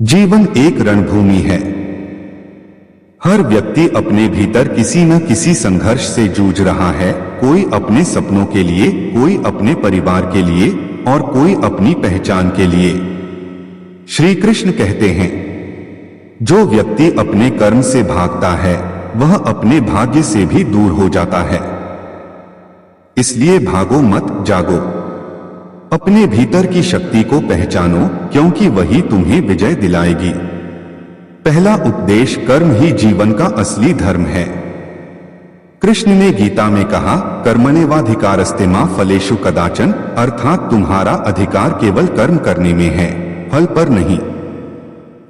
जीवन एक रणभूमि है। हर व्यक्ति अपने भीतर किसी न किसी संघर्ष से जूझ रहा है। कोई अपने सपनों के लिए, कोई अपने परिवार के लिए और कोई अपनी पहचान के लिए। श्री कृष्ण कहते हैं, जो व्यक्ति अपने कर्म से भागता है वह अपने भाग्य से भी दूर हो जाता है। इसलिए भागो मत, जागो। अपने भीतर की शक्ति को पहचानो, क्योंकि वही तुम्हें विजय दिलाएगी। पहला उपदेश, कर्म ही जीवन का असली धर्म है। कृष्ण ने गीता में कहा, कर्मण्येवाधिकारस्ते मा फलेषु कदाचन, अर्थात तुम्हारा अधिकार केवल कर्म करने में है, फल पर नहीं।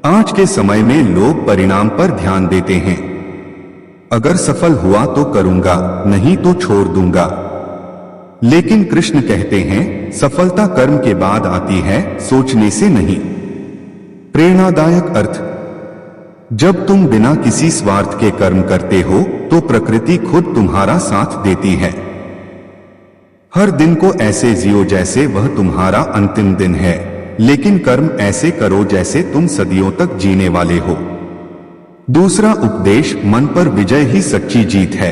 आज के समय में लोग परिणाम पर ध्यान देते हैं। अगर सफल हुआ तो करूंगा, नहीं तो छोड़ दूंगा। लेकिन कृष्ण कहते हैं, सफलता कर्म के बाद आती है, सोचने से नहीं। प्रेरणादायक अर्थ, जब तुम बिना किसी स्वार्थ के कर्म करते हो तो प्रकृति खुद तुम्हारा साथ देती है। हर दिन को ऐसे जियो जैसे वह तुम्हारा अंतिम दिन है, लेकिन कर्म ऐसे करो जैसे तुम सदियों तक जीने वाले हो। दूसरा उपदेश, मन पर विजय ही सच्ची जीत है।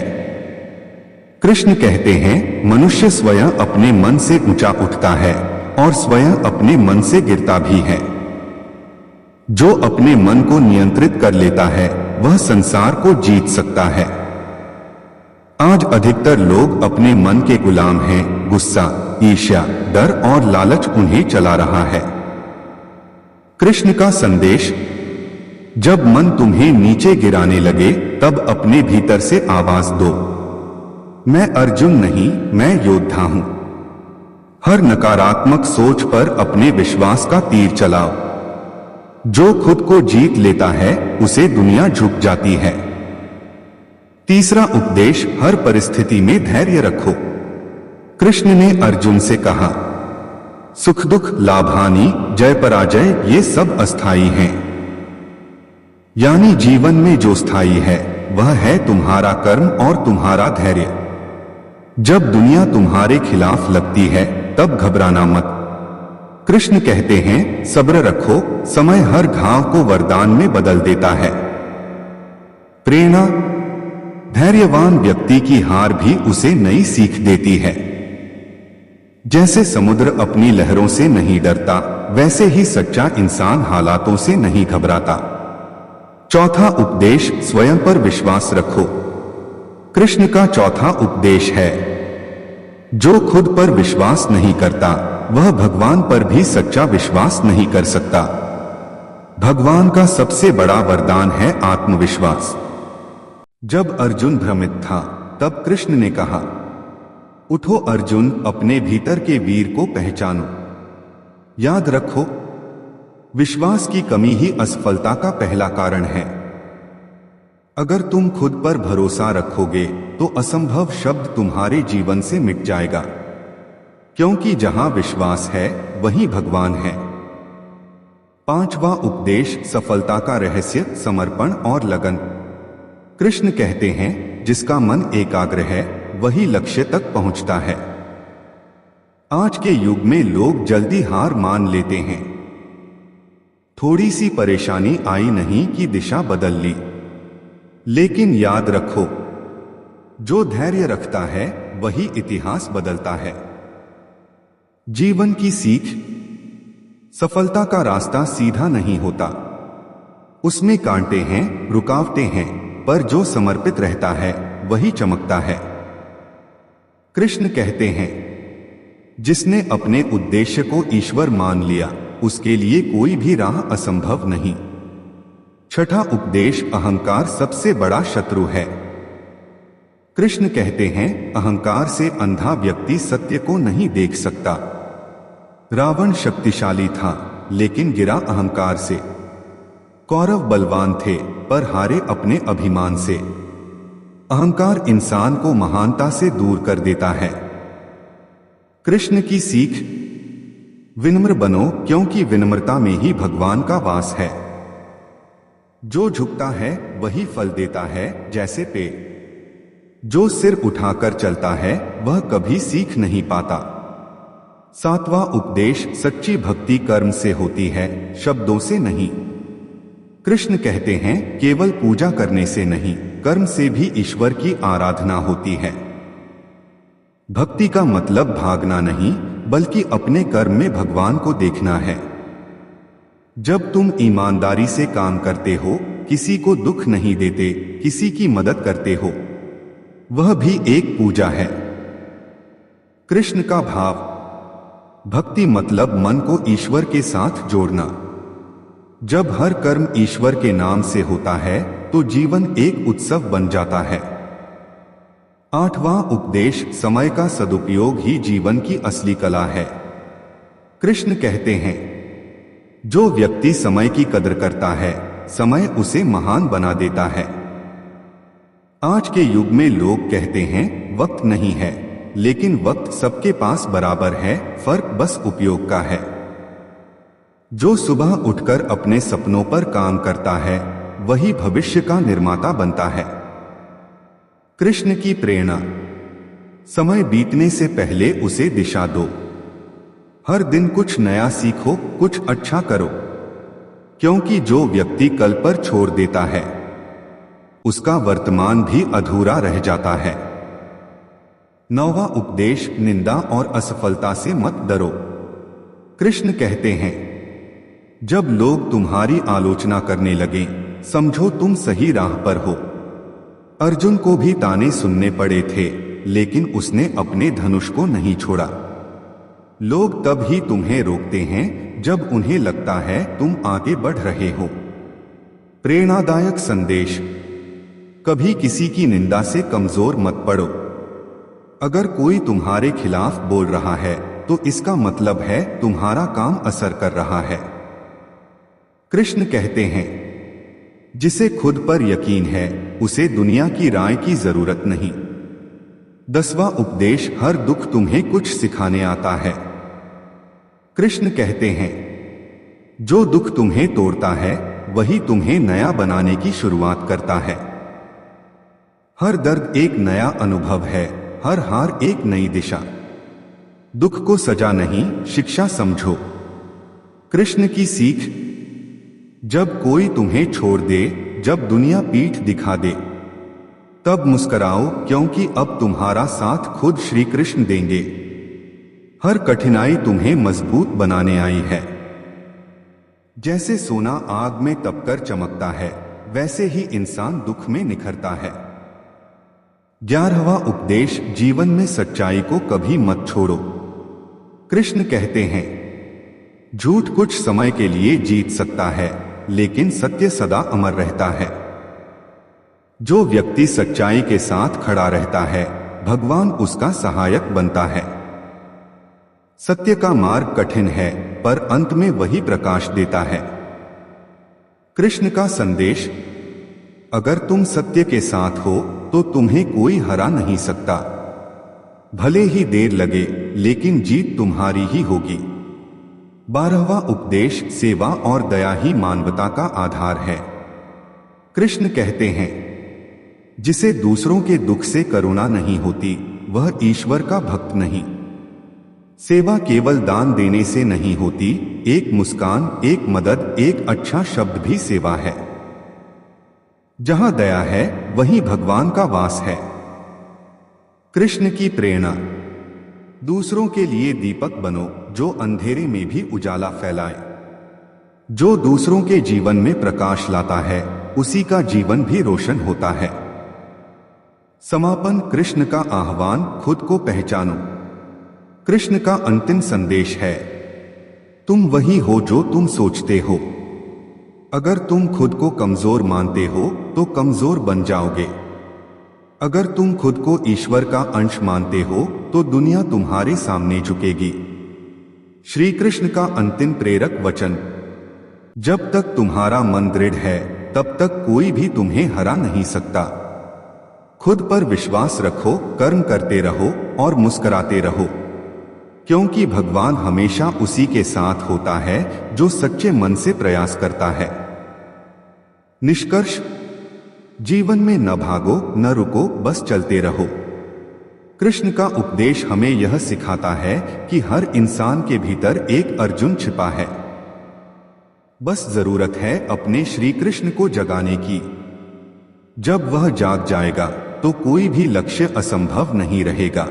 कृष्ण कहते हैं, मनुष्य स्वयं अपने मन से ऊंचा उठता है और स्वयं अपने मन से गिरता भी है। जो अपने मन को नियंत्रित कर लेता है वह संसार को जीत सकता है। आज अधिकतर लोग अपने मन के गुलाम हैं। गुस्सा, ईर्ष्या, डर और लालच उन्हें चला रहा है। कृष्ण का संदेश, जब मन तुम्हें नीचे गिराने लगे तब अपने भीतर से आवाज दो, मैं अर्जुन नहीं, मैं योद्धा हूं। हर नकारात्मक सोच पर अपने विश्वास का तीर चलाओ। जो खुद को जीत लेता है उसे दुनिया झुक जाती है। तीसरा उपदेश, हर परिस्थिति में धैर्य रखो। कृष्ण ने अर्जुन से कहा, सुख दुख, लाभ हानि, जय पराजय ये सब अस्थाई हैं। यानी जीवन में जो स्थायी है वह है तुम्हारा कर्म और तुम्हारा धैर्य। जब दुनिया तुम्हारे खिलाफ लगती है तब घबराना मत। कृष्ण कहते हैं, सब्र रखो, समय हर घाव को वरदान में बदल देता है। प्रेरणा, धैर्यवान व्यक्ति की हार भी उसे नई सीख देती है। जैसे समुद्र अपनी लहरों से नहीं डरता, वैसे ही सच्चा इंसान हालातों से नहीं घबराता। चौथा उपदेश, स्वयं पर विश्वास रखो। कृष्ण का चौथा उपदेश है, जो खुद पर विश्वास नहीं करता वह भगवान पर भी सच्चा विश्वास नहीं कर सकता। भगवान का सबसे बड़ा वरदान है आत्मविश्वास। जब अर्जुन भ्रमित था तब कृष्ण ने कहा, उठो अर्जुन, अपने भीतर के वीर को पहचानो। याद रखो, विश्वास की कमी ही असफलता का पहला कारण है। अगर तुम खुद पर भरोसा रखोगे तो असंभव शब्द तुम्हारे जीवन से मिट जाएगा, क्योंकि जहां विश्वास है वहीं भगवान है। पांचवा उपदेश, सफलता का रहस्य, समर्पण और लगन। कृष्ण कहते हैं, जिसका मन एकाग्र है वही लक्ष्य तक पहुंचता है। आज के युग में लोग जल्दी हार मान लेते हैं। थोड़ी सी परेशानी आई नहीं कि दिशा बदल ली। लेकिन याद रखो, जो धैर्य रखता है वही इतिहास बदलता है। जीवन की सीख, सफलता का रास्ता सीधा नहीं होता, उसमें कांटे हैं, रुकावटें हैं, पर जो समर्पित रहता है वही चमकता है। कृष्ण कहते हैं, जिसने अपने उद्देश्य को ईश्वर मान लिया उसके लिए कोई भी राह असंभव नहीं। छठा उपदेश, अहंकार सबसे बड़ा शत्रु है। कृष्ण कहते हैं, अहंकार से अंधा व्यक्ति सत्य को नहीं देख सकता। रावण शक्तिशाली था लेकिन गिरा अहंकार से। कौरव बलवान थे पर हारे अपने अभिमान से। अहंकार इंसान को महानता से दूर कर देता है। कृष्ण की सीख, विनम्र बनो, क्योंकि विनम्रता में ही भगवान का वास है। जो झुकता है वही फल देता है, जैसे पेड़। जो सिर उठाकर चलता है वह कभी सीख नहीं पाता। सातवां उपदेश, सच्ची भक्ति कर्म से होती है, शब्दों से नहीं। कृष्ण कहते हैं केवल पूजा करने से नहीं, कर्म से भी ईश्वर की आराधना होती है। भक्ति का मतलब भागना नहीं, बल्कि अपने कर्म में भगवान को देखना है। जब तुम ईमानदारी से काम करते हो, किसी को दुख नहीं देते, किसी की मदद करते हो, वह भी एक पूजा है। कृष्ण का भाव, भक्ति मतलब मन को ईश्वर के साथ जोड़ना। जब हर कर्म ईश्वर के नाम से होता है तो जीवन एक उत्सव बन जाता है। 8वां उपदेश, समय का सदुपयोग ही जीवन की असली कला है। कृष्ण कहते हैं जो व्यक्ति समय की कदर करता है, समय उसे महान बना देता है। आज के युग में लोग कहते हैं वक्त नहीं है, लेकिन वक्त सबके पास बराबर है, फर्क बस उपयोग का है। जो सुबह उठकर अपने सपनों पर काम करता है, वही भविष्य का निर्माता बनता है। कृष्ण की प्रेरणा, समय बीतने से पहले उसे दिशा दो। हर दिन कुछ नया सीखो, कुछ अच्छा करो, क्योंकि जो व्यक्ति कल पर छोड़ देता है, उसका वर्तमान भी अधूरा रह जाता है। 9वां उपदेश, निंदा और असफलता से मत डरो। कृष्ण कहते हैं जब लोग तुम्हारी आलोचना करने लगे, समझो तुम सही राह पर हो। अर्जुन को भी ताने सुनने पड़े थे, लेकिन उसने अपने धनुष को नहीं छोड़ा। लोग तब ही तुम्हें रोकते हैं जब उन्हें लगता है तुम आगे बढ़ रहे हो। प्रेरणादायक संदेश, कभी किसी की निंदा से कमजोर मत पड़ो। अगर कोई तुम्हारे खिलाफ बोल रहा है तो इसका मतलब है तुम्हारा काम असर कर रहा है। कृष्ण कहते हैं जिसे खुद पर यकीन है, उसे दुनिया की राय की जरूरत नहीं। 10वां उपदेश, हर दुख तुम्हें कुछ सिखाने आता है। कृष्ण कहते हैं जो दुख तुम्हें तोड़ता है, वही तुम्हें नया बनाने की शुरुआत करता है। हर दर्द एक नया अनुभव है, हर हार एक नई दिशा। दुख को सजा नहीं, शिक्षा समझो। कृष्ण की सीख, जब कोई तुम्हें छोड़ दे, जब दुनिया पीठ दिखा दे, तब मुस्कुराओ, क्योंकि अब तुम्हारा साथ खुद श्री कृष्ण देंगे। हर कठिनाई तुम्हें मजबूत बनाने आई है। जैसे सोना आग में तपकर चमकता है, वैसे ही इंसान दुख में निखरता है। 11वां उपदेश, जीवन में सच्चाई को कभी मत छोड़ो। कृष्ण कहते हैं झूठ कुछ समय के लिए जीत सकता है, लेकिन सत्य सदा अमर रहता है। जो व्यक्ति सच्चाई के साथ खड़ा रहता है, भगवान उसका सहायक बनता है। सत्य का मार्ग कठिन है, पर अंत में वही प्रकाश देता है। कृष्ण का संदेश, अगर तुम सत्य के साथ हो तो तुम्हें कोई हरा नहीं सकता। भले ही देर लगे, लेकिन जीत तुम्हारी ही होगी। 12वां उपदेश, सेवा और दया ही मानवता का आधार है। कृष्ण कहते हैं जिसे दूसरों के दुख से करुणा नहीं होती, वह ईश्वर का भक्त नहीं। सेवा केवल दान देने से नहीं होती, एक मुस्कान, एक मदद, एक अच्छा शब्द भी सेवा है। जहां दया है, वहीं भगवान का वास है। कृष्ण की प्रेरणा, दूसरों के लिए दीपक बनो, जो अंधेरे में भी उजाला फैलाए। जो दूसरों के जीवन में प्रकाश लाता है, उसी का जीवन भी रोशन होता है। समापन, कृष्ण का आह्वान, खुद को पहचानो। कृष्ण का अंतिम संदेश है तुम वही हो जो तुम सोचते हो। अगर तुम खुद को कमजोर मानते हो तो कमजोर बन जाओगे। अगर तुम खुद को ईश्वर का अंश मानते हो तो दुनिया तुम्हारे सामने झुकेगी। श्री कृष्ण का अंतिम प्रेरक वचन, जब तक तुम्हारा मन दृढ़ है, तब तक कोई भी तुम्हें हरा नहीं सकता। खुद पर विश्वास रखो, कर्म करते रहो और मुस्कुराते रहो, क्योंकि भगवान हमेशा उसी के साथ होता है जो सच्चे मन से प्रयास करता है। निष्कर्ष, जीवन में न भागो न रुको, बस चलते रहो। कृष्ण का उपदेश हमें यह सिखाता है कि हर इंसान के भीतर एक अर्जुन छिपा है। बस जरूरत है अपने श्री कृष्ण को जगाने की। जब वह जाग जाएगा तो कोई भी लक्ष्य असंभव नहीं रहेगा।